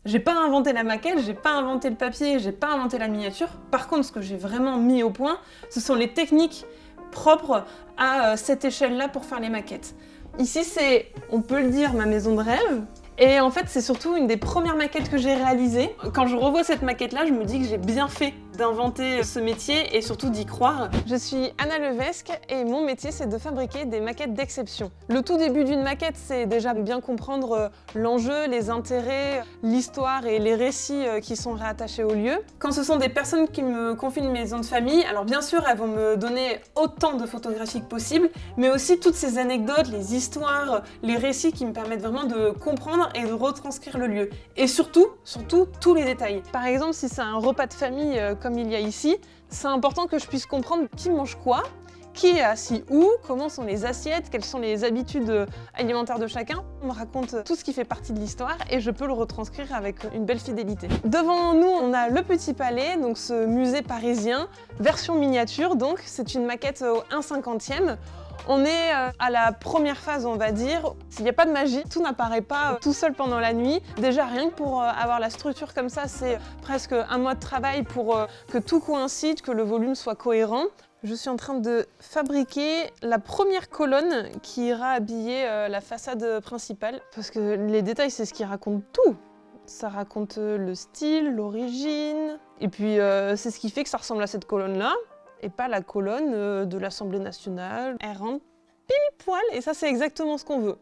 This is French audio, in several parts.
J'ai pas inventé la maquette, j'ai pas inventé le papier, j'ai pas inventé la miniature. Par contre, ce que j'ai vraiment mis au point, ce sont les techniques propres à cette échelle-là pour faire les maquettes. Ici, c'est, on peut le dire, ma maison de rêve. Et en fait, c'est surtout une des premières maquettes que j'ai réalisées. Quand je revois cette maquette-là, je me dis que j'ai bien fait d'inventer ce métier et surtout d'y croire. Je suis Anna Levesque et mon métier, c'est de fabriquer des maquettes d'exception. Le tout début d'une maquette, c'est déjà bien comprendre l'enjeu, les intérêts, l'histoire et les récits qui sont rattachés au lieu. Quand ce sont des personnes qui me confient une maison de famille, alors bien sûr, elles vont me donner autant de photographies que possible, mais aussi toutes ces anecdotes, les histoires, les récits qui me permettent vraiment de comprendre et de retranscrire le lieu. Et surtout, tous les détails. Par exemple, si c'est un repas de famille comme il y a ici, c'est important que je puisse comprendre qui mange quoi, qui est assis où, comment sont les assiettes, quelles sont les habitudes alimentaires de chacun. On me raconte tout ce qui fait partie de l'histoire et je peux le retranscrire avec une belle fidélité. Devant nous, on a le Petit Palais, donc ce musée parisien, version miniature, donc c'est une maquette au 1/50e. On est à la première phase, on va dire. S'il n'y a pas de magie, tout n'apparaît pas tout seul pendant la nuit. Déjà, rien que pour avoir la structure comme ça, c'est presque un mois de travail pour que tout coïncide, que le volume soit cohérent. Je suis en train de fabriquer la première colonne qui ira habiller la façade principale. Parce que les détails, c'est ce qui raconte tout. Ça raconte le style, l'origine. Et puis, c'est ce qui fait que ça ressemble à cette colonne-là. Et pas la colonne de l'Assemblée nationale. Elle rentre pile poil, et ça c'est exactement ce qu'on veut.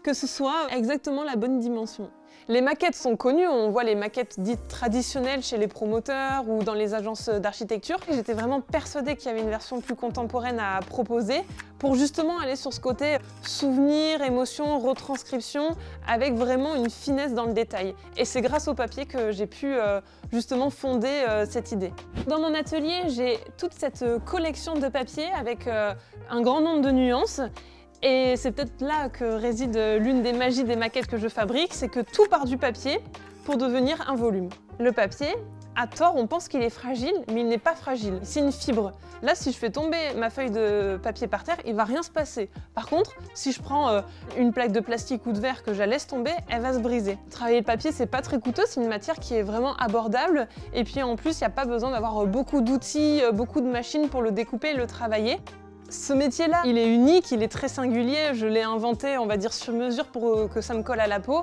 Que ce soit exactement la bonne dimension. Les maquettes sont connues, on voit les maquettes dites traditionnelles chez les promoteurs ou dans les agences d'architecture. J'étais vraiment persuadée qu'il y avait une version plus contemporaine à proposer pour justement aller sur ce côté souvenir, émotion, retranscription, avec vraiment une finesse dans le détail. Et c'est grâce au papier que j'ai pu justement fonder cette idée. Dans mon atelier, j'ai toute cette collection de papier avec un grand nombre de nuances. Et c'est peut-être là que réside l'une des magies des maquettes que je fabrique, c'est que tout part du papier pour devenir un volume. Le papier, à tort, on pense qu'il est fragile, mais il n'est pas fragile. C'est une fibre. Là, si je fais tomber ma feuille de papier par terre, il va rien se passer. Par contre, si je prends une plaque de plastique ou de verre que je la laisse tomber, elle va se briser. Travailler le papier, c'est pas très coûteux, c'est une matière qui est vraiment abordable. Et puis en plus, il n'y a pas besoin d'avoir beaucoup d'outils, beaucoup de machines pour le découper et le travailler. Ce métier-là, il est unique, il est très singulier. Je l'ai inventé, on va dire, sur mesure pour que ça me colle à la peau.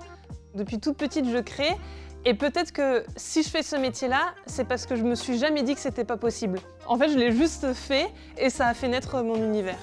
Depuis toute petite, je crée. Et peut-être que si je fais ce métier-là, c'est parce que je me suis jamais dit que c'était pas possible. En fait, je l'ai juste fait et ça a fait naître mon univers.